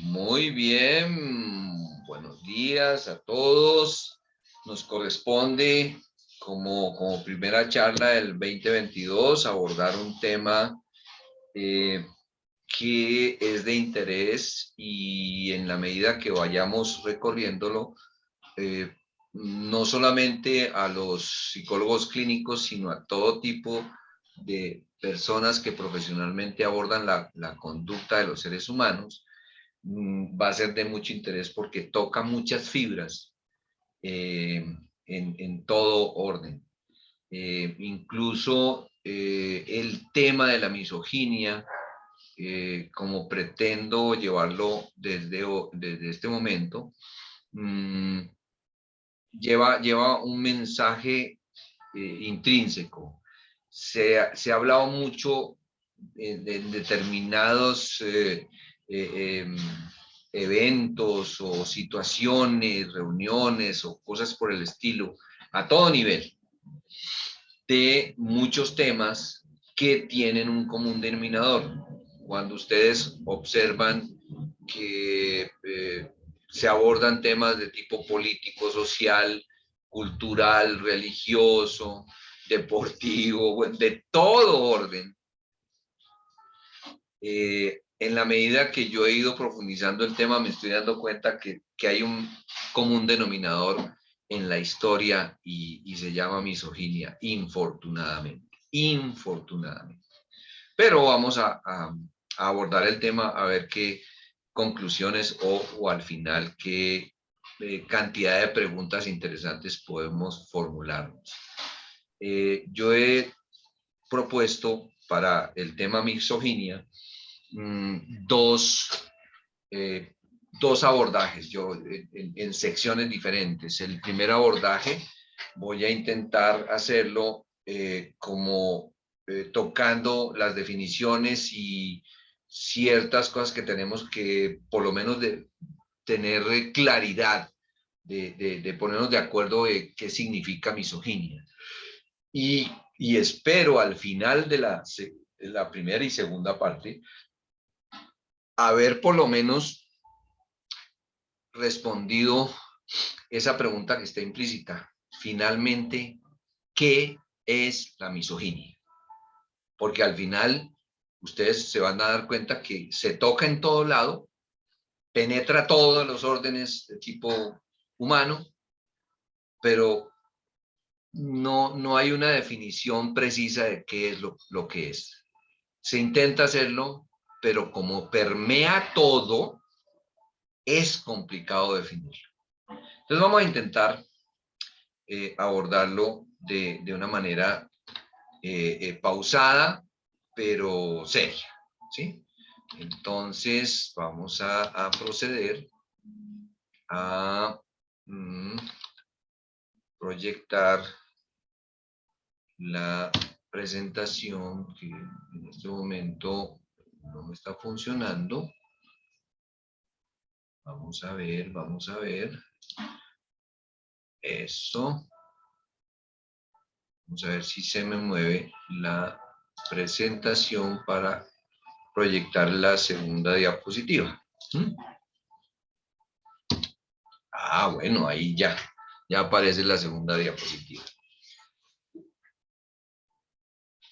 Muy bien, buenos días a todos. Nos corresponde como primera charla del 2022 abordar un tema que es de interés y en la medida que vayamos recorriéndolo, eh, no solamente a los psicólogos clínicos, sino a todo tipo de personas que profesionalmente abordan la conducta de los seres humanos, va a ser de mucho interés porque toca muchas fibras en todo orden. Incluso el tema de la misoginia, como pretendo llevarlo desde este momento, mmm, lleva un mensaje intrínseco. Se ha hablado mucho de determinados eventos o situaciones, reuniones o cosas por el estilo, a todo nivel, de muchos temas que tienen un común denominador. Cuando ustedes observan que se abordan temas de tipo político, social, cultural, religioso, deportivo, de todo orden, en la medida que yo he ido profundizando el tema, me estoy dando cuenta que hay un común denominador en la historia y se llama misoginia, infortunadamente. Infortunadamente. Pero vamos a abordar el tema a ver qué conclusiones o al final qué cantidad de preguntas interesantes podemos formularnos. Yo he propuesto para el tema misoginia dos, dos abordajes yo, en secciones diferentes. El primer abordaje voy a intentar hacerlo como tocando las definiciones y ciertas cosas que tenemos que por lo menos tener claridad, de ponernos de acuerdo de qué significa misoginia. Y espero al final de la primera y segunda parte haber por lo menos respondido esa pregunta que está implícita. Finalmente, ¿qué es la misoginia? Porque al final ustedes se van a dar cuenta que se toca en todo lado, penetra todos los órdenes de tipo humano, pero no hay una definición precisa de qué es lo que es. Se intenta hacerlo, pero como permea todo, es complicado definirlo. Entonces vamos a intentar abordarlo de una manera pausada, pero seria, ¿sí? Entonces vamos a proceder a proyectar la presentación que en este momento no me está funcionando. Vamos a ver, vamos a ver. Eso. Vamos a ver si se me mueve la presentación para proyectar la segunda diapositiva. Ah, bueno, ahí ya aparece la segunda diapositiva.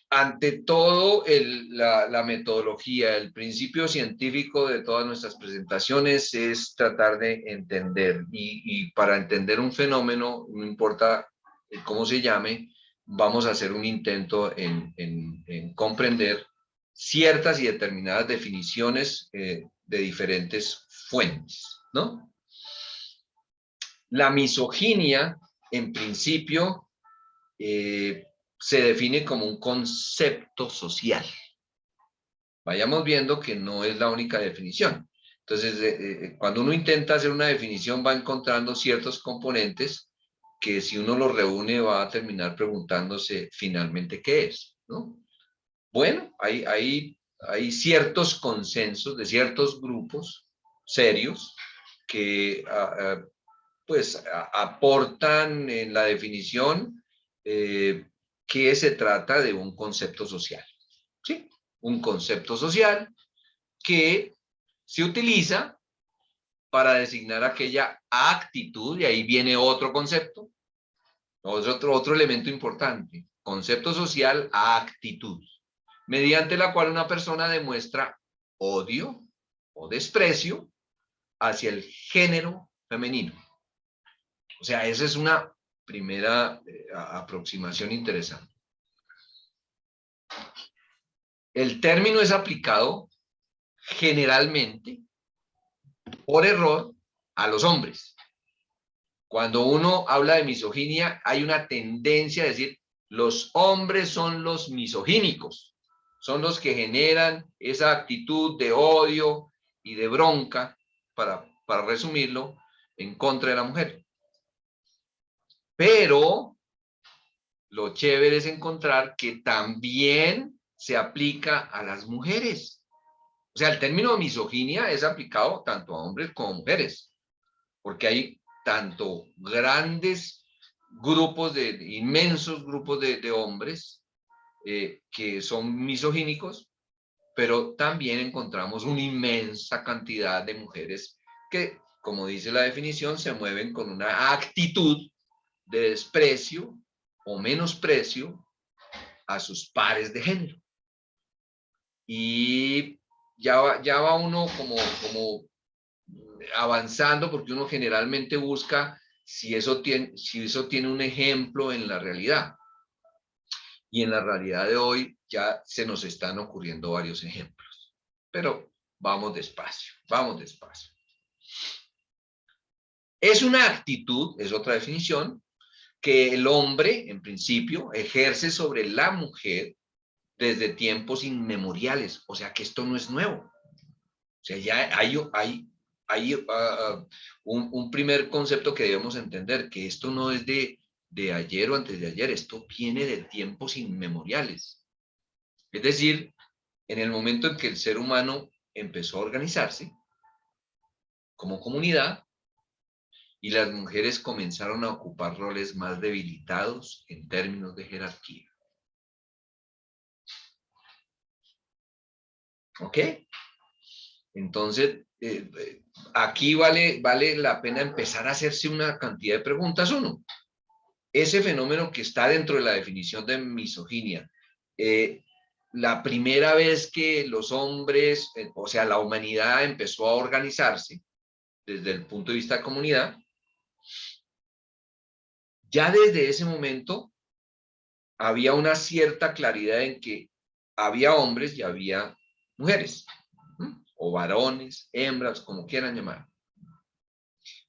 Ante todo, la metodología, el principio científico de todas nuestras presentaciones es tratar de entender y para entender un fenómeno, no importa cómo se llame, vamos a hacer un intento en comprender ciertas y determinadas definiciones de diferentes fuentes, ¿no? La misoginia, en principio, se define como un concepto social. Vayamos viendo que no es la única definición. Entonces, cuando uno intenta hacer una definición, va encontrando ciertos componentes que si uno los reúne va a terminar preguntándose finalmente qué es, ¿no? Bueno, hay ciertos consensos de ciertos grupos serios que pues aportan en la definición que se trata de un concepto social, ¿sí? Un concepto social que se utiliza para designar aquella actitud, y ahí viene otro concepto, otro elemento importante, concepto social, actitud, mediante la cual una persona demuestra odio o desprecio hacia el género femenino. O sea, esa es una primera aproximación interesante. El término es aplicado generalmente por error a los hombres. Cuando uno habla de misoginia, hay una tendencia a decir, los hombres son los misogínicos, son los que generan esa actitud de odio y de bronca, para resumirlo, en contra de la mujer. Pero lo chévere es encontrar que también se aplica a las mujeres. O sea, el término misoginia es aplicado tanto a hombres como a mujeres, porque hay tanto grandes grupos, inmensos grupos de hombres que son misogínicos, pero también encontramos una inmensa cantidad de mujeres que, como dice la definición, se mueven con una actitud de desprecio o menosprecio a sus pares de género. Y ya va uno como avanzando, porque uno generalmente busca si eso tiene un ejemplo en la realidad. Y en la realidad de hoy ya se nos están ocurriendo varios ejemplos. Pero vamos despacio, vamos despacio. Es una actitud, es otra definición, que el hombre, en principio, ejerce sobre la mujer desde tiempos inmemoriales. O sea que esto no es nuevo. O sea, ya hay un primer concepto que debemos entender, que esto no es de ayer o antes de ayer, esto viene de tiempos inmemoriales. Es decir, en el momento en que el ser humano empezó a organizarse como comunidad y las mujeres comenzaron a ocupar roles más debilitados en términos de jerarquía. ¿Ok? Entonces, aquí vale la pena empezar a hacerse una cantidad de preguntas. Uno, ese fenómeno que está dentro de la definición de misoginia, la primera vez que los hombres, o sea, la humanidad empezó a organizarse desde el punto de vista de comunidad, ya desde ese momento había una cierta claridad en que había hombres y había mujeres, o varones, hembras, como quieran llamar.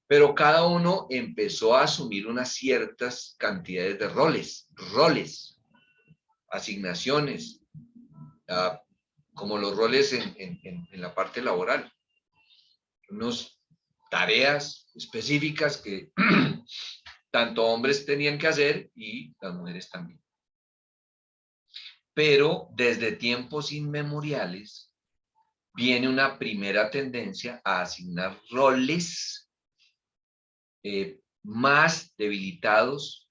Pero cada uno empezó a asumir unas ciertas cantidades de roles, asignaciones, como los roles en la parte laboral. Unas tareas específicas que tanto hombres tenían que hacer y las mujeres también. Pero desde tiempos inmemoriales viene una primera tendencia a asignar roles más debilitados,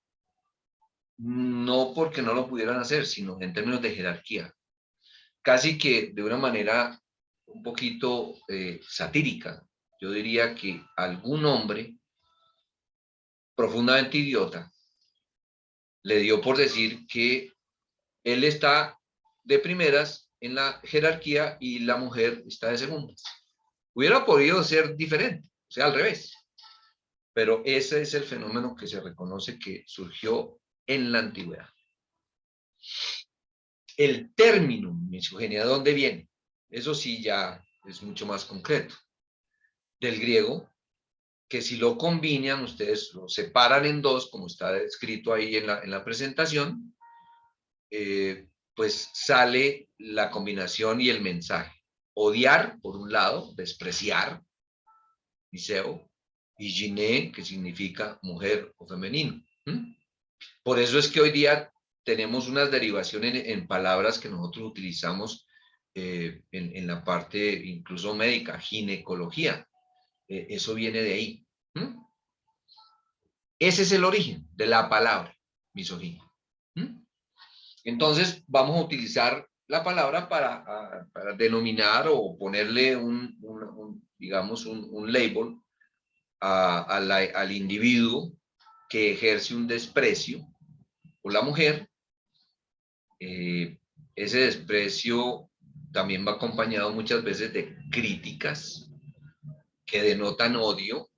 no porque no lo pudieran hacer, sino en términos de jerarquía. Casi que de una manera un poquito satírica, yo diría que algún hombre profundamente idiota le dio por decir que él está de primeras en la jerarquía y la mujer está de segundas. Hubiera podido ser diferente, o sea, al revés. Pero ese es el fenómeno que se reconoce que surgió en la antigüedad. El término misoginia, ¿de dónde viene? Eso sí ya es mucho más concreto. Del griego, que si lo combinan, ustedes lo separan en dos, como está escrito ahí en la presentación, pues sale la combinación y el mensaje. Odiar, por un lado, despreciar, miseo, y giné, que significa mujer o femenino. Por eso es que hoy día tenemos unas derivaciones en palabras que nosotros utilizamos en la parte incluso médica, ginecología. Eso viene de ahí. Ese es el origen de la palabra misoginia. Entonces vamos a utilizar la palabra para denominar o ponerle digamos, un label al individuo que ejerce un desprecio por la mujer. Ese desprecio también va acompañado muchas veces de críticas que denotan odio,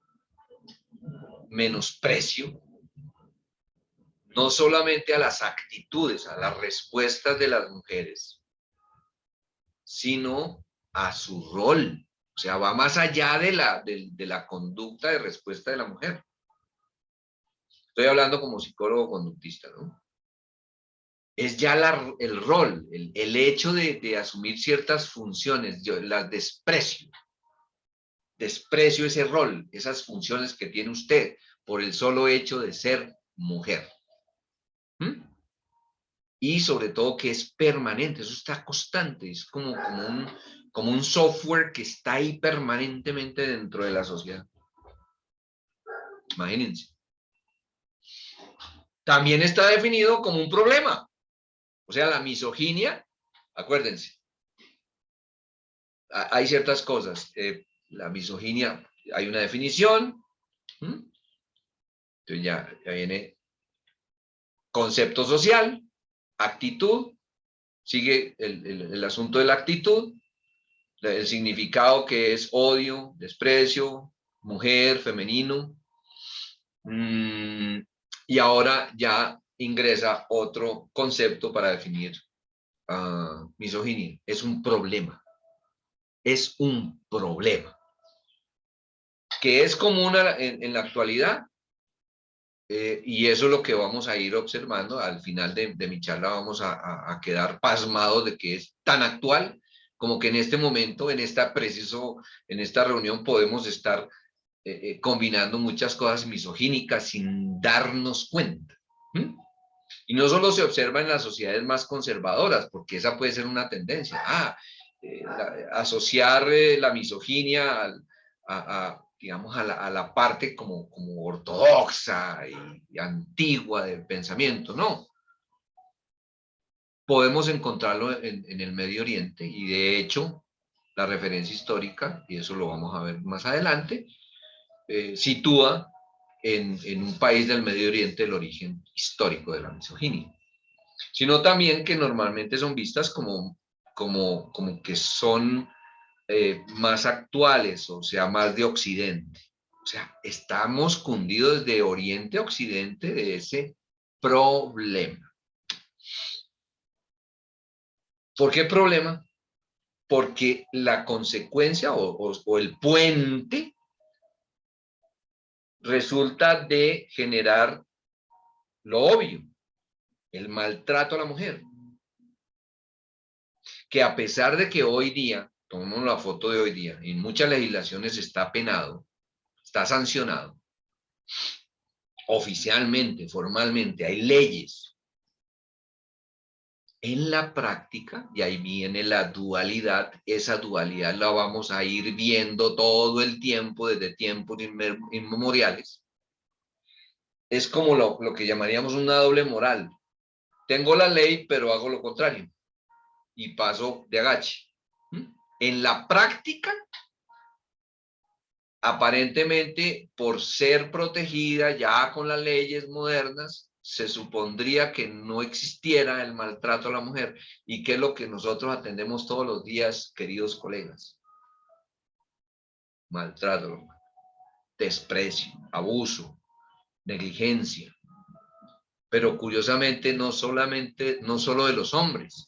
menosprecio, no solamente a las actitudes, a las respuestas de las mujeres, sino a su rol. O sea, va más allá de la conducta de respuesta de la mujer. Estoy hablando como psicólogo conductista, ¿no? Es ya el rol, el hecho de asumir ciertas funciones, yo las desprecio. Desprecio ese rol, esas funciones que tiene usted por el solo hecho de ser mujer. ¿Mm? Y sobre todo que es permanente, eso está constante, es como un software que está ahí permanentemente dentro de la sociedad. Imagínense. También está definido como un problema. O sea, la misoginia, acuérdense, hay ciertas cosas. La misoginia, hay una definición. Entonces ya viene concepto social, actitud, sigue el asunto de la actitud, el significado que es odio, desprecio, mujer, femenino. Y ahora ya ingresa otro concepto para definir misoginia. Es un problema. Es un problema. Que es común en la actualidad. Y eso es lo que vamos a ir observando. Al final de mi charla vamos a quedar pasmados de que es tan actual como que en este momento, en esta reunión podemos estar combinando muchas cosas misogínicas sin darnos cuenta. ¿Mm? Y no solo se observa en las sociedades más conservadoras, porque esa puede ser una tendencia. Asociar la misoginia digamos, a la parte como ortodoxa y antigua del pensamiento. No. Podemos encontrarlo en el Medio Oriente y de hecho la referencia histórica, y eso lo vamos a ver más adelante, sitúa en un país del Medio Oriente el origen histórico de la misoginia, sino también que normalmente son vistas como que son más actuales, o sea, más de Occidente. O sea, estamos cundidos de Oriente a Occidente de ese problema. ¿Por qué problema? Porque la consecuencia o el puente resulta de generar lo obvio, el maltrato a la mujer. Que a pesar de que hoy día, tomamos la foto de hoy día, en muchas legislaciones está penado, está sancionado, oficialmente, formalmente, hay leyes. En la práctica, y ahí viene la dualidad, esa dualidad la vamos a ir viendo todo el tiempo, desde tiempos inmemoriales. Es como lo que llamaríamos una doble moral. Tengo la ley, pero hago lo contrario y paso de agache. En la práctica, aparentemente, por ser protegida ya con las leyes modernas, se supondría que no existiera el maltrato a la mujer. ¿Y qué es lo que nosotros atendemos todos los días, queridos colegas? Maltrato, desprecio, abuso, negligencia. Pero curiosamente no solo de los hombres,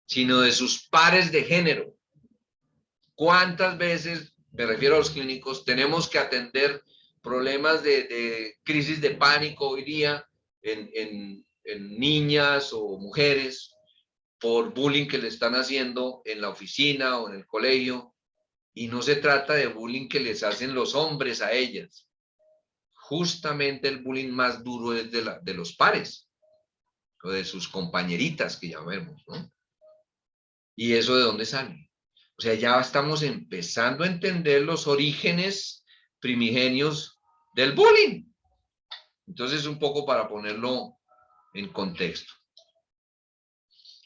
sino de sus pares de género. ¿Cuántas veces, me refiero a los clínicos, tenemos que atender problemas de crisis de pánico hoy día en niñas o mujeres por bullying que le están haciendo en la oficina o en el colegio? Y no se trata de bullying que les hacen los hombres a ellas. Justamente el bullying más duro es de los pares o de sus compañeritas que llamemos, ¿no? ¿Y eso de dónde sale? O sea, ya estamos empezando a entender los orígenes primigenios del bullying. Entonces, un poco para ponerlo en contexto.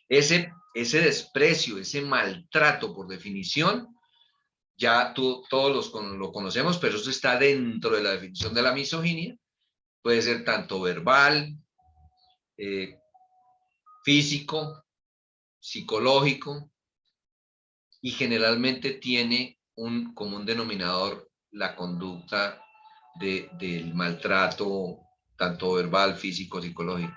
Ese desprecio, ese maltrato, por definición, ya todos lo conocemos, pero eso está dentro de la definición de la misoginia. Puede ser tanto verbal, físico, psicológico, y generalmente tiene un común denominador la conducta del maltrato, tanto verbal, físico, psicológico.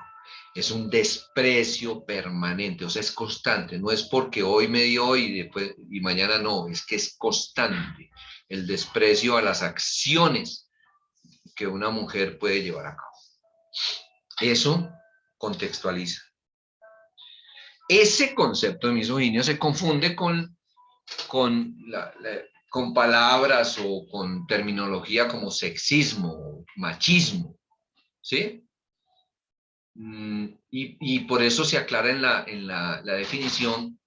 Es un desprecio permanente, o sea, es constante, no es porque hoy me dio y después y mañana no, es que es constante el desprecio a las acciones que una mujer puede llevar a cabo. Eso contextualiza. Ese concepto de misoginia se confunde con palabras o con terminología como sexismo, machismo, ¿sí? Y por eso se aclara la definición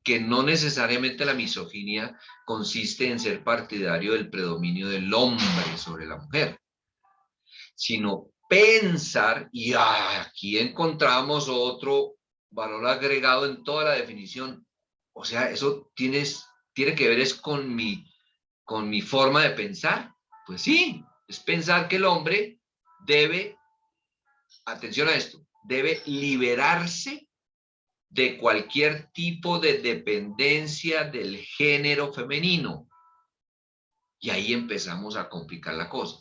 que no necesariamente la misoginia consiste en ser partidario del predominio del hombre sobre la mujer, sino pensar, y aquí encontramos otro valor agregado en toda la definición, o sea, eso tiene que ver es con mi forma de pensar. Pues sí, es pensar que el hombre debe, atención a esto, debe liberarse de cualquier tipo de dependencia del género femenino. Y ahí empezamos a complicar la cosa.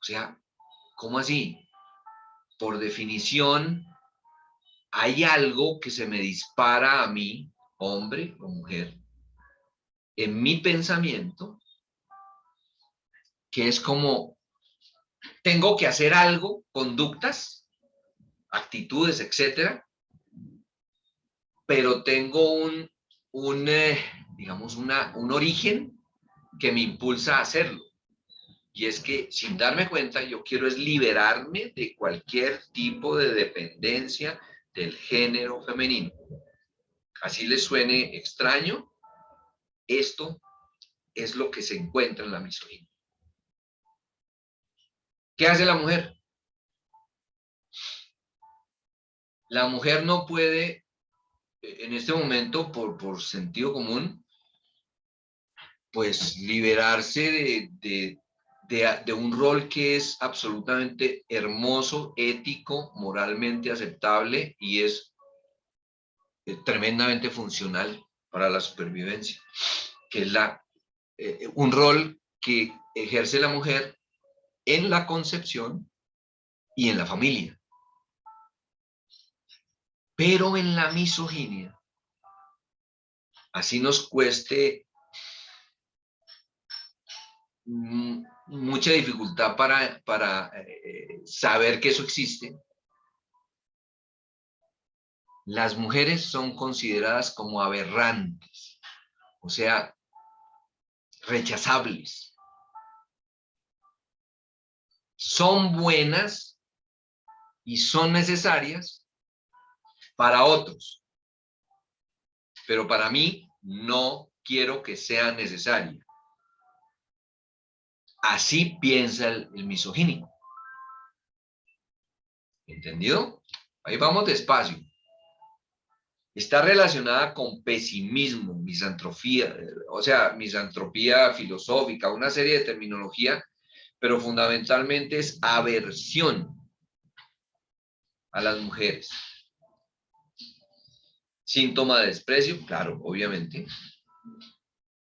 O sea, ¿cómo así? Por definición, hay algo que se me dispara a mí, hombre o mujer, en mi pensamiento, que es como, tengo que hacer algo, conductas, actitudes, etcétera, pero tengo digamos, un origen que me impulsa a hacerlo. Y es que sin darme cuenta, yo quiero es liberarme de cualquier tipo de dependencia del género femenino. Así les suene extraño, esto es lo que se encuentra en la misoginia. ¿Qué hace la mujer? La mujer no puede, en este momento, por sentido común, pues liberarse de un rol que es absolutamente hermoso, ético, moralmente aceptable y es tremendamente funcional para la supervivencia, que es un rol que ejerce la mujer en la concepción y en la familia. Pero en la misoginia, así nos cueste mucha dificultad para saber que eso existe, las mujeres son consideradas como aberrantes, o sea, rechazables. Son buenas y son necesarias para otros, pero para mí no quiero que sea necesaria. Así piensa el misogínico. ¿Entendido? Ahí vamos despacio. Está relacionada con pesimismo, misantropía, o sea, misantropía filosófica, una serie de terminología, pero fundamentalmente es aversión a las mujeres. Síntoma de desprecio, claro, obviamente,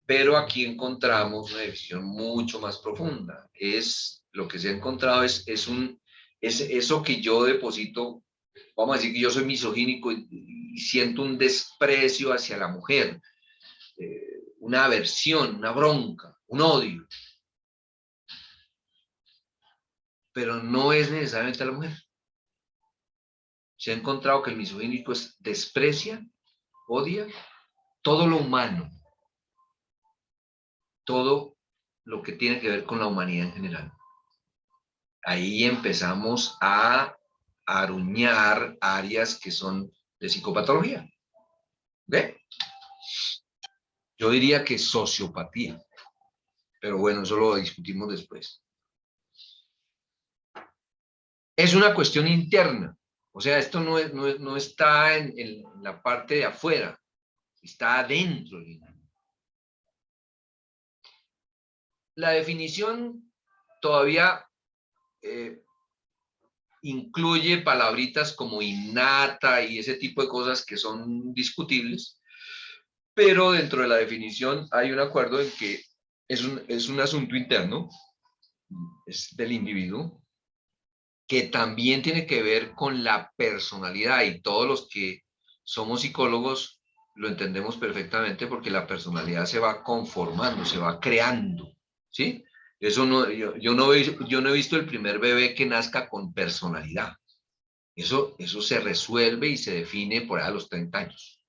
pero aquí encontramos una definición mucho más profunda. Es lo que se ha encontrado es eso que yo deposito, vamos a decir que yo soy misogínico y siento un desprecio hacia la mujer, una aversión, una bronca, un odio, pero no es necesariamente a la mujer. Se ha encontrado que el misogínico desprecia, odia todo lo humano, todo lo que tiene que ver con la humanidad en general. Ahí empezamos a aruñar áreas que son de psicopatología. ¿Ve? Yo diría que sociopatía, pero bueno, eso lo discutimos después. Es una cuestión interna, o sea, esto no está en la parte de afuera, está adentro. la definición todavía incluye palabritas como innata y ese tipo de cosas que son discutibles, pero dentro de la definición hay un acuerdo en que es un asunto interno, es del individuo, que también tiene que ver con la personalidad, y todos los que somos psicólogos lo entendemos perfectamente, porque la personalidad se va conformando, se va creando, ¿sí? Eso no, yo no he visto el primer bebé que nazca con personalidad. Eso se resuelve y se define por ahí a los 30 años.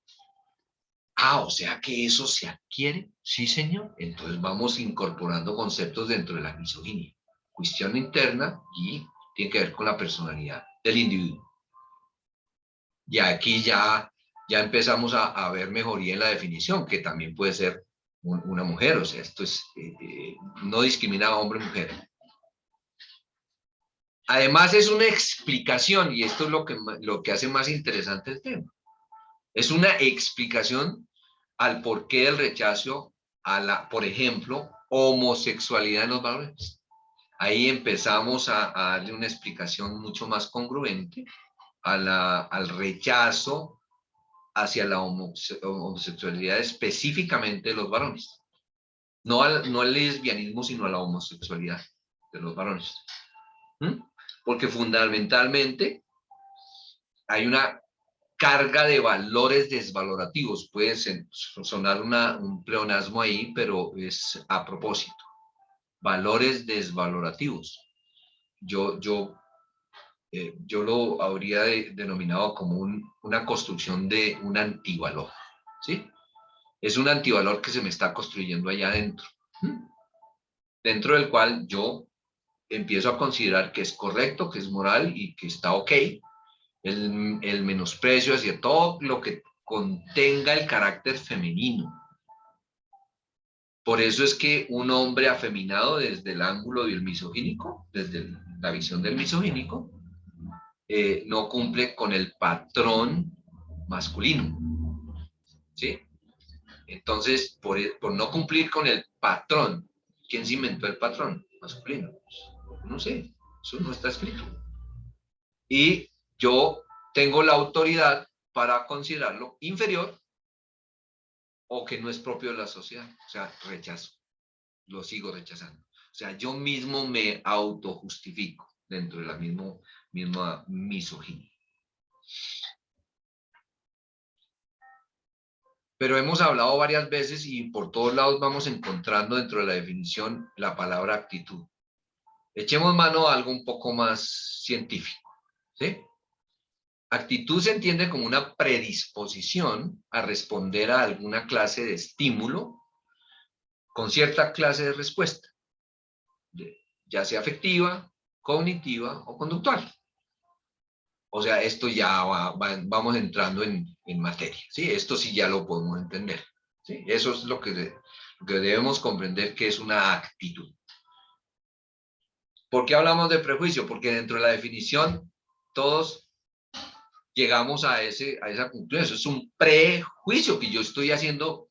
Ah, o sea que eso se adquiere. Sí, señor. Entonces vamos incorporando conceptos dentro de la misoginia. Cuestión interna y tiene que ver con la personalidad del individuo. Y aquí ya empezamos a ver mejoría en la definición, que también puede ser una mujer. O sea, esto es, no discrimina a hombre o mujer. Además es una explicación, y esto es lo que hace más interesante el tema. Es una explicación al porqué del rechazo a la, por ejemplo, homosexualidad en los varones. Ahí empezamos a darle una explicación mucho más congruente al rechazo hacia la homosexualidad específicamente de los varones. No al lesbianismo, sino a la homosexualidad de los varones. ¿Mm? Porque fundamentalmente hay una carga de valores desvalorativos. Puede sonar un pleonasmo ahí, pero es a propósito. Valores desvalorativos. Yo lo habría denominado como una construcción de un antivalor, ¿sí? Es un antivalor que se me está construyendo allá adentro, dentro del cual yo empiezo a considerar que es correcto, que es moral y que está ok, el menosprecio hacia todo lo que contenga el carácter femenino. Por eso es que un hombre afeminado desde el ángulo del misogínico, desde la visión del misogínico, no cumple con el patrón masculino, ¿sí? Entonces, por no cumplir con el patrón, ¿quién se inventó el patrón masculino? No sé, eso no está escrito. Y yo tengo la autoridad para considerarlo inferior o que no es propio de la sociedad. O sea, rechazo, lo sigo rechazando. O sea, yo mismo me autojustifico dentro de la misma misoginia. Pero hemos hablado varias veces y por todos lados vamos encontrando dentro de la definición la palabra actitud. Echemos mano a algo un poco más científico, ¿sí? Actitud se entiende como una predisposición a responder a alguna clase de estímulo con cierta clase de respuesta, ya sea afectiva, cognitiva o conductual. O sea, esto ya vamos entrando en materia, ¿sí? Esto sí ya lo podemos entender, ¿sí? Eso es lo que debemos comprender, que es una actitud. ¿Por qué hablamos de prejuicio? Porque dentro de la definición todos llegamos a esa conclusión. Eso es un prejuicio que yo estoy haciendo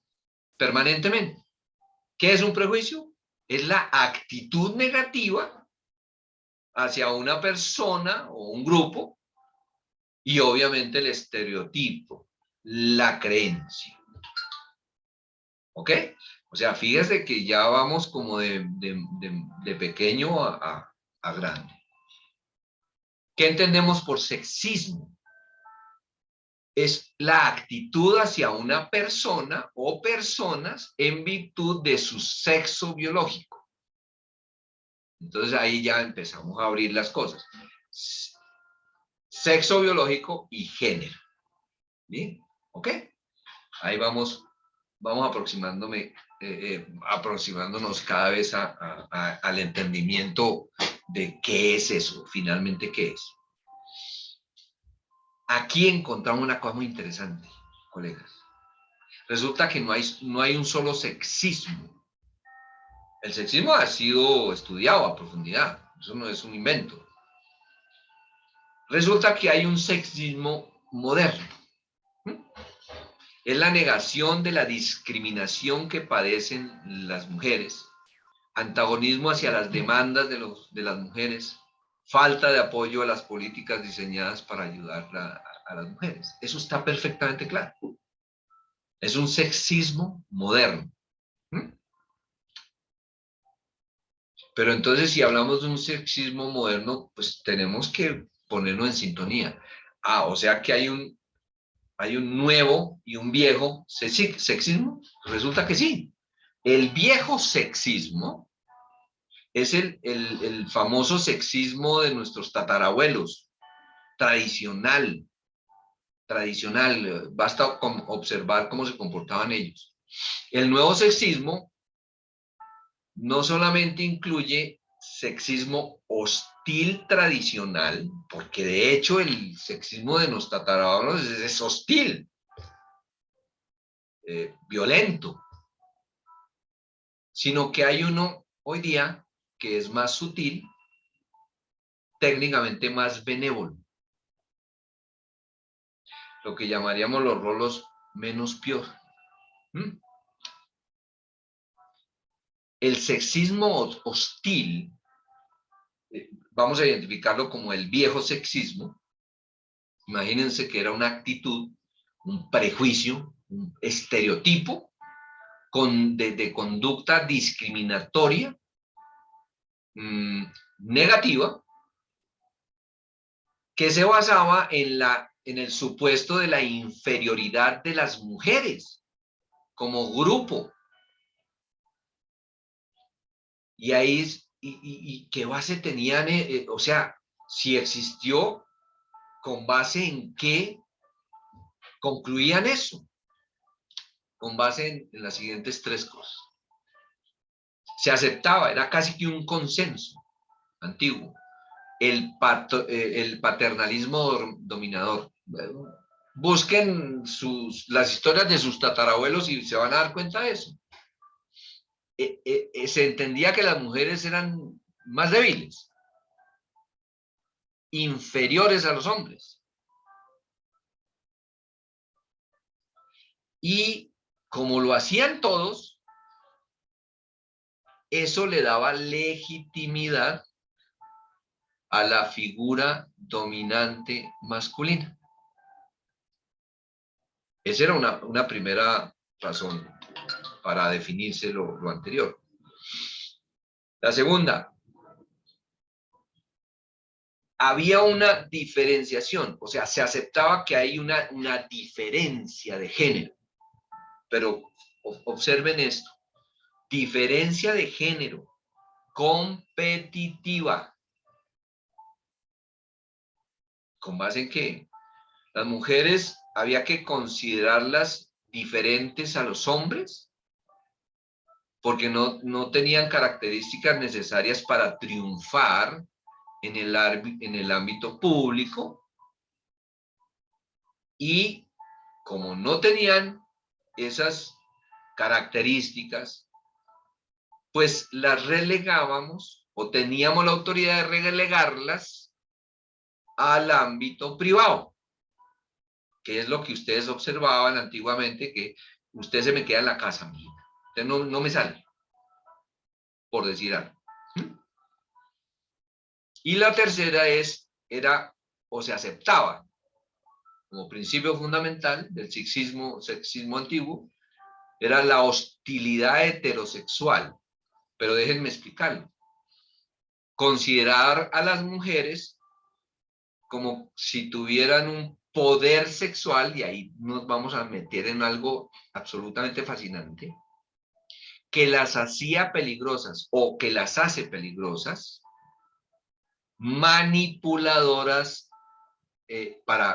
permanentemente. ¿Qué es un prejuicio? Es la actitud negativa hacia una persona o un grupo, y obviamente el estereotipo, la creencia. ¿Ok? O sea, fíjese que ya vamos como de pequeño a grande. ¿Qué entendemos por sexismo? Es la actitud hacia una persona o personas en virtud de su sexo biológico. Entonces ahí ya empezamos a abrir las cosas. Sexo biológico y género. ¿Bien? ¿Ok? Ahí vamos aproximándonos cada vez al entendimiento de qué es eso, finalmente qué es. Aquí encontramos una cosa muy interesante, colegas. Resulta que no hay un solo sexismo. El sexismo ha sido estudiado a profundidad, eso no es un invento. Resulta que hay un sexismo moderno. Es la negación de la discriminación que padecen las mujeres antagonismo hacia las demandas de las mujeres, falta de apoyo a las políticas diseñadas para ayudar a las mujeres. Eso está perfectamente claro. Es un sexismo moderno. Pero entonces, si hablamos de un sexismo moderno, pues tenemos que ponernos en sintonía. Ah, o sea que hay un nuevo y un viejo sexismo. Resulta que sí. El viejo sexismo es el famoso sexismo de nuestros tatarabuelos, tradicional. Basta con observar cómo se comportaban ellos. El nuevo sexismo no solamente incluye sexismo hostil tradicional, porque de hecho el sexismo de los tatarabuelos es hostil, violento, sino que hay uno hoy día que es más sutil, técnicamente más benévolo, lo que llamaríamos los rolos menos peor. El sexismo hostil, vamos a identificarlo como el viejo sexismo. Imagínense que era una actitud, un prejuicio, un estereotipo de conducta discriminatoria, negativa, que se basaba en el supuesto de la inferioridad de las mujeres como grupo. Y ahí, ¿qué base tenían? O sea, si existió, ¿con base en qué concluían eso? Con base en las siguientes tres cosas. Se aceptaba, era casi que un consenso antiguo, el paternalismo dominador. Busquen las historias de sus tatarabuelos y se van a dar cuenta de eso. Se entendía que las mujeres eran más débiles, inferiores a los hombres. Y como lo hacían todos, eso le daba legitimidad a la figura dominante masculina. Esa era una primera razón para definirse lo anterior. La segunda, había una diferenciación, o sea, se aceptaba que hay una diferencia de género, pero observen esto, diferencia de género competitiva. ¿Con base en qué? Las mujeres había que considerarlas diferentes a los hombres porque no tenían características necesarias para triunfar en el ámbito público, y como no tenían esas características, pues las relegábamos o teníamos la autoridad de relegarlas al ámbito privado, que es lo que ustedes observaban antiguamente, que usted se me queda en la casa, mijita. Usted no me sale, por decir algo. Y la tercera era o se aceptaba como principio fundamental del sexismo antiguo, era la hostilidad heterosexual. Pero déjenme explicarlo. Considerar a las mujeres como si tuvieran un poder sexual, y ahí nos vamos a meter en algo absolutamente fascinante, que las hacía peligrosas o que las hace peligrosas, manipuladoras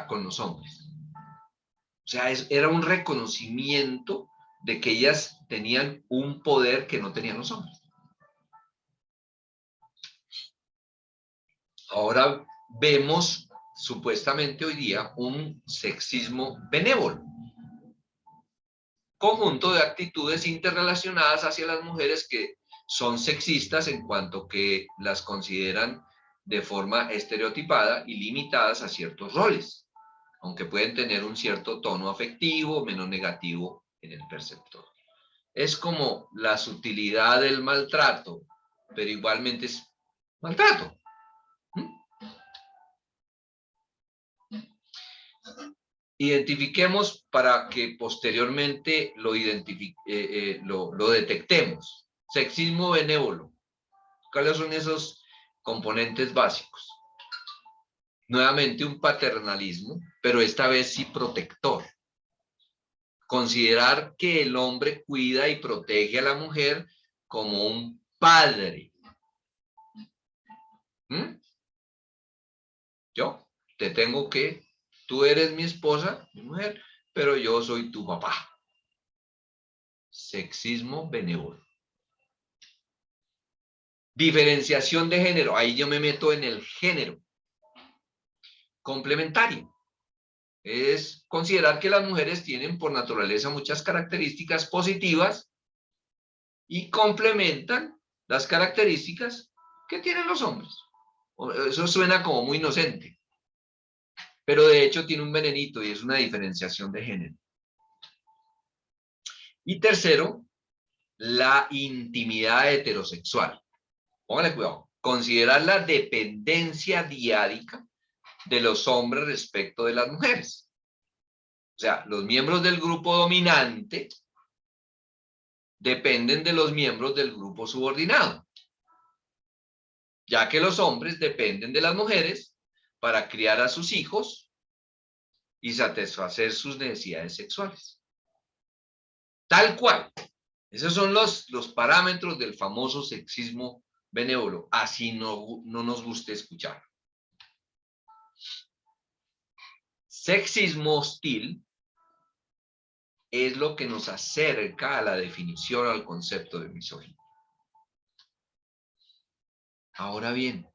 con los hombres. O sea, era un reconocimiento de que ellas tenían un poder que no tenían los hombres. Ahora vemos supuestamente hoy día un sexismo benévolo, conjunto de actitudes interrelacionadas hacia las mujeres que son sexistas en cuanto que las consideran de forma estereotipada y limitadas a ciertos roles, aunque pueden tener un cierto tono afectivo menos negativo en el perceptor. Es como la sutilidad del maltrato pero igualmente es maltrato. Identifiquemos para que posteriormente lo detectemos. Sexismo benévolo. ¿Cuáles son esos componentes básicos? Nuevamente un paternalismo, pero esta vez sí protector. Considerar que el hombre cuida y protege a la mujer como un padre. Yo te tengo que, tú eres mi esposa, mi mujer, pero yo soy tu papá. Sexismo benévolo. Diferenciación de género, ahí yo me meto en el género. Complementario. Es considerar que las mujeres tienen por naturaleza muchas características positivas y complementan las características que tienen los hombres. Eso suena como muy inocente, pero de hecho tiene un venenito y es una diferenciación de género. Y tercero, la intimidad heterosexual. Póngale cuidado. Considerar la dependencia diádica de los hombres respecto de las mujeres. O sea, los miembros del grupo dominante dependen de los miembros del grupo subordinado, ya que los hombres dependen de las mujeres para criar a sus hijos y satisfacer sus necesidades sexuales. Tal cual. Esos son los parámetros del famoso sexismo benévolo. Así no nos guste escuchar. Sexismo hostil es lo que nos acerca a la definición, al concepto de misoginia. Ahora bien,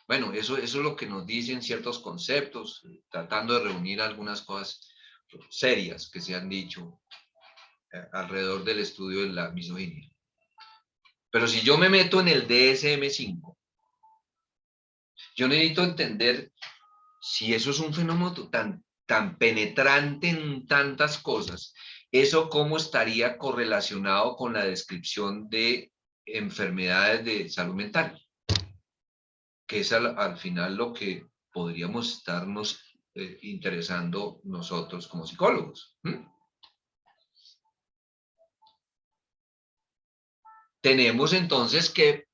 bueno, eso es lo que nos dicen ciertos conceptos, tratando de reunir algunas cosas serias que se han dicho alrededor del estudio de la misoginia. Pero si yo me meto en el DSM-5, yo necesito entender si eso es un fenómeno tan penetrante en tantas cosas, eso cómo estaría correlacionado con la descripción de enfermedades de salud mental, que es al final lo que podríamos estarnos interesando nosotros como psicólogos. Tenemos entonces que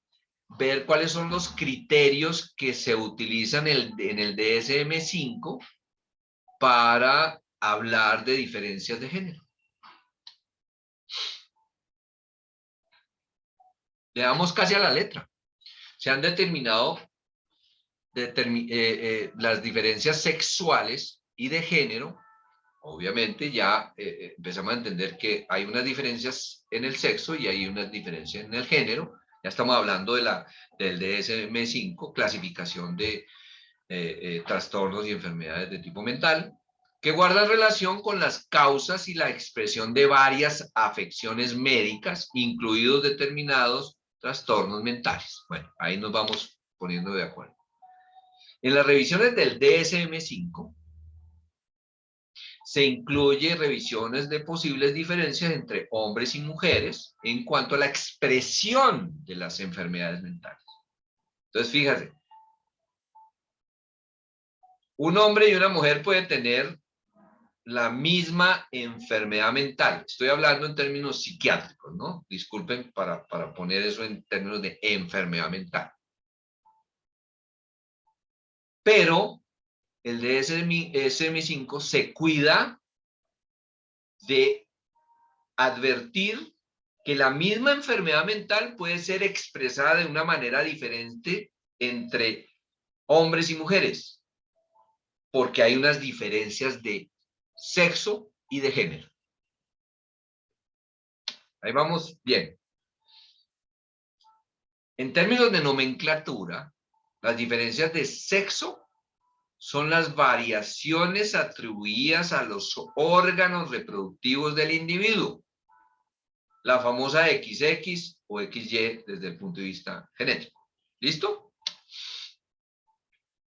ver cuáles son los criterios que se utilizan en el DSM-5 para hablar de diferencias de género. Le damos casi a la letra. Se han determinado las diferencias sexuales y de género. Obviamente ya empezamos a entender que hay unas diferencias en el sexo y hay unas diferencias en el género. Ya estamos hablando del DSM-5, clasificación de trastornos y enfermedades de tipo mental, que guardan relación con las causas y la expresión de varias afecciones médicas, incluidos determinados trastornos mentales. Bueno, ahí nos vamos poniendo de acuerdo. En las revisiones del DSM-5 se incluye revisiones de posibles diferencias entre hombres y mujeres en cuanto a la expresión de las enfermedades mentales. Entonces, fíjate, un hombre y una mujer pueden tener la misma enfermedad mental. Estoy hablando en términos psiquiátricos, ¿no? Disculpen para poner eso en términos de enfermedad mental. Pero el DSM-5 se cuida de advertir que la misma enfermedad mental puede ser expresada de una manera diferente entre hombres y mujeres, porque hay unas diferencias de sexo y de género. Ahí vamos bien. En términos de nomenclatura, las diferencias de sexo son las variaciones atribuidas a los órganos reproductivos del individuo. La famosa XX o XY desde el punto de vista genético. ¿Listo?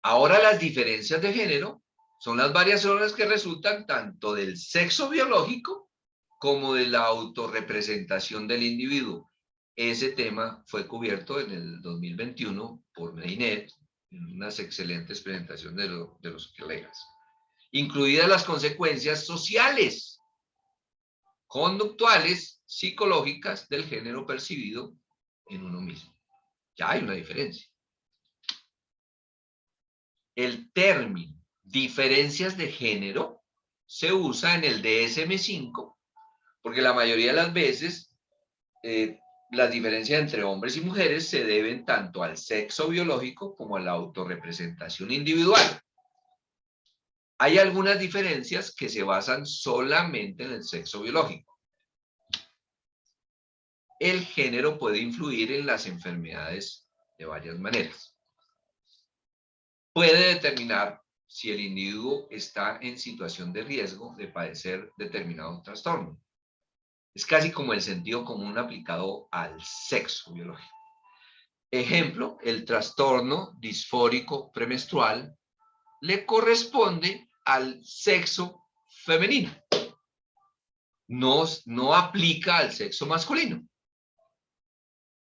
Ahora las diferencias de género son las variaciones que resultan tanto del sexo biológico como de la autorrepresentación del individuo. ese tema fue cubierto en el 2021 por Medinet en unas excelentes presentaciones de los colegas, incluidas las consecuencias sociales, conductuales, psicológicas del género percibido en uno mismo. Ya hay una diferencia. El término diferencias de género se usa en el DSM-5 porque la mayoría de las veces las diferencias entre hombres y mujeres se deben tanto al sexo biológico como a la autorrepresentación individual. Hay algunas diferencias que se basan solamente en el sexo biológico. El género puede influir en las enfermedades de varias maneras. Puede determinar si el individuo está en situación de riesgo de padecer determinado trastorno. Es casi como el sentido común aplicado al sexo biológico. Ejemplo, el trastorno disfórico premenstrual le corresponde al sexo femenino. No aplica al sexo masculino.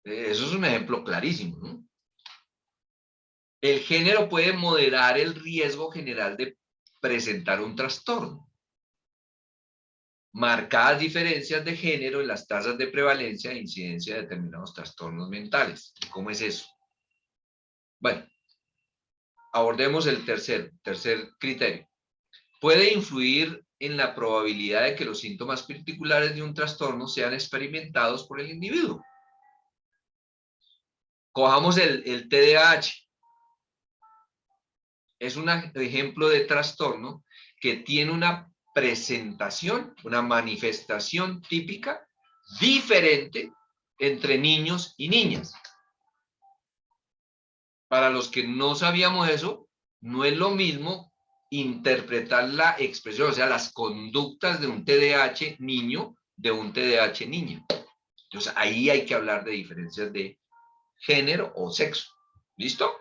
Eso es un ejemplo clarísimo, ¿no? El género puede moderar el riesgo general de presentar un trastorno. Marcadas diferencias de género en las tasas de prevalencia e incidencia de determinados trastornos mentales. ¿Cómo es eso? Bueno, abordemos el tercer criterio. Puede influir en la probabilidad de que los síntomas particulares de un trastorno sean experimentados por el individuo. Cojamos el TDAH. Es un ejemplo de trastorno que tiene una presentación, una manifestación típica diferente entre niños y niñas. Para los que no sabíamos eso, no es lo mismo interpretar la expresión, o sea, las conductas de un TDAH niño de un TDAH niña. Entonces, ahí hay que hablar de diferencias de género o sexo. ¿Listo?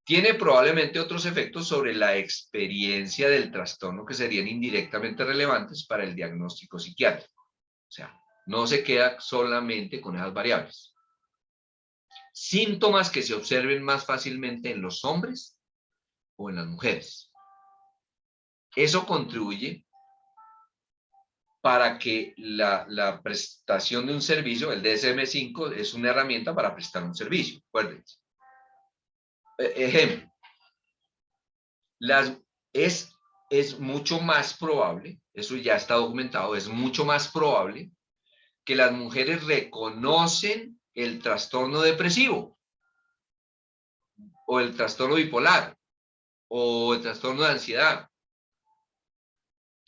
Tiene probablemente otros efectos sobre la experiencia del trastorno que serían indirectamente relevantes para el diagnóstico psiquiátrico. O sea, no se queda solamente con esas variables. Síntomas que se observen más fácilmente en los hombres o en las mujeres. Eso contribuye para que la prestación de un servicio, el DSM-5 es una herramienta para prestar un servicio. Acuérdense. Ejemplo, es mucho más probable, eso ya está documentado, es mucho más probable que las mujeres reconocen el trastorno depresivo o el trastorno bipolar o el trastorno de ansiedad.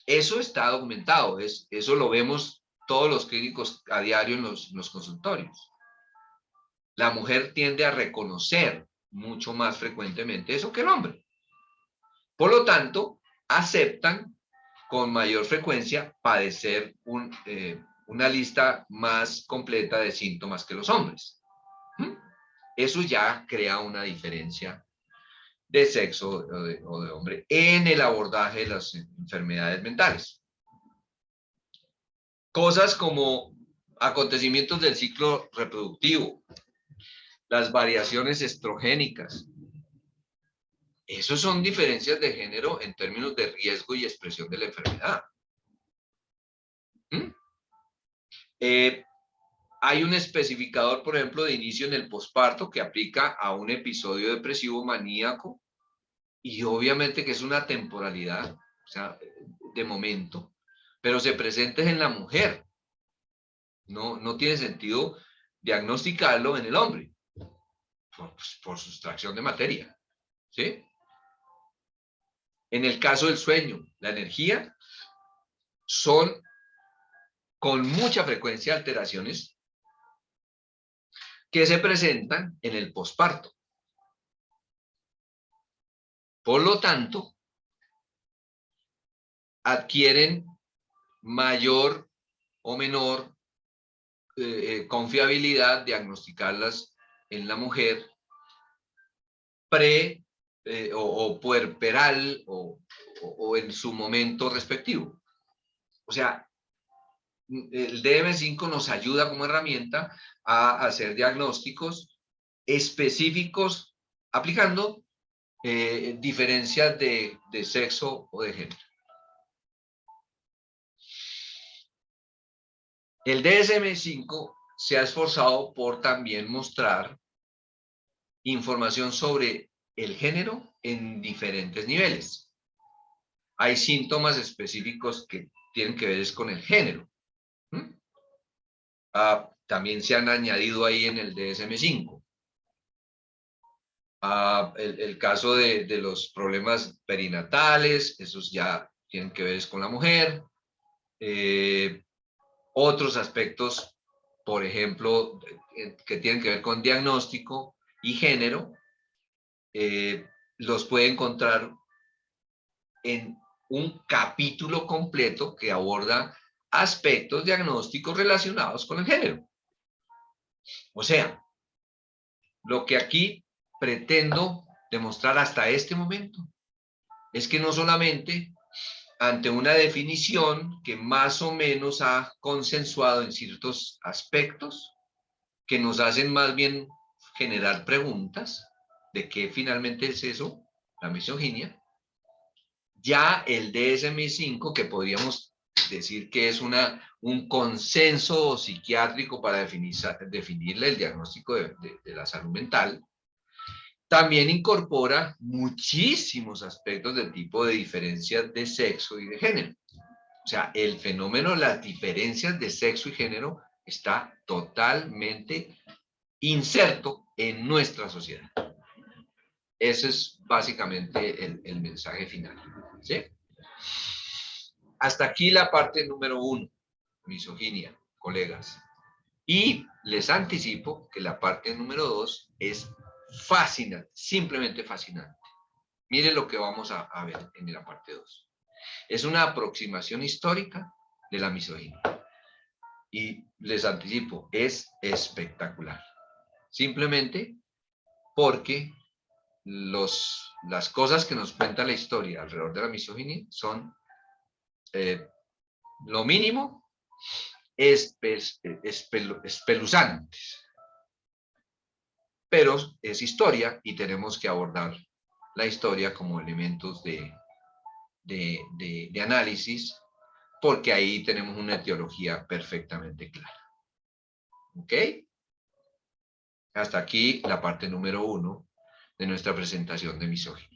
Eso está documentado, eso lo vemos todos los clínicos a diario en los consultorios. La mujer tiende a reconocer mucho más frecuentemente eso que el hombre. Por lo tanto, aceptan con mayor frecuencia padecer una lista más completa de síntomas que los hombres. Eso ya crea una diferencia de sexo o de hombre en el abordaje de las enfermedades mentales. Cosas como acontecimientos del ciclo reproductivo, las variaciones estrogénicas. Esos son diferencias de género en términos de riesgo y expresión de la enfermedad. Hay un especificador, por ejemplo, de inicio en el posparto que aplica a un episodio depresivo maníaco y obviamente que es una temporalidad, o sea, de momento, pero se presenta en la mujer. No tiene sentido diagnosticarlo en el hombre por sustracción de materia, ¿sí? En el caso del sueño, la energía, son con mucha frecuencia alteraciones que se presentan en el posparto. Por lo tanto, adquieren mayor o menor confiabilidad diagnosticarlas en la mujer o puerperal o en su momento respectivo. O sea, el DSM-5 nos ayuda como herramienta a hacer diagnósticos específicos aplicando diferencias de sexo o de género. El DSM-5 se ha esforzado por también mostrar información sobre el género en diferentes niveles. Hay síntomas específicos que tienen que ver con el género. También se han añadido ahí en el DSM-5. El caso de los problemas perinatales, esos ya tienen que ver con la mujer. Otros aspectos, por ejemplo, que tienen que ver con diagnóstico y género, los puede encontrar en un capítulo completo que aborda aspectos diagnósticos relacionados con el género. O sea, lo que aquí pretendo demostrar hasta este momento es que no solamente ante una definición que más o menos ha consensuado en ciertos aspectos, que nos hacen más bien generar preguntas de qué finalmente es eso, la misoginia, ya el DSM-5, que podríamos decir que es un consenso psiquiátrico para definirle el diagnóstico de la salud mental, también incorpora muchísimos aspectos del tipo de diferencias de sexo y de género. O sea, el fenómeno de las diferencias de sexo y género está totalmente inserto en nuestra sociedad. Ese es básicamente el mensaje final. ¿Sí? Hasta aquí la parte número 1, misoginia, colegas. Y les anticipo que la parte número 2 es fascinante, simplemente fascinante. Miren lo que vamos a ver en la parte 2. Es una aproximación histórica de la misoginia. Y les anticipo, es espectacular. Simplemente porque las cosas que nos cuenta la historia alrededor de la misoginia son lo mínimo espeluznantes. Pero es historia y tenemos que abordar la historia como elementos de análisis, porque ahí tenemos una etiología perfectamente clara. ¿Ok? Hasta aquí la parte número 1 de nuestra presentación de misoginia.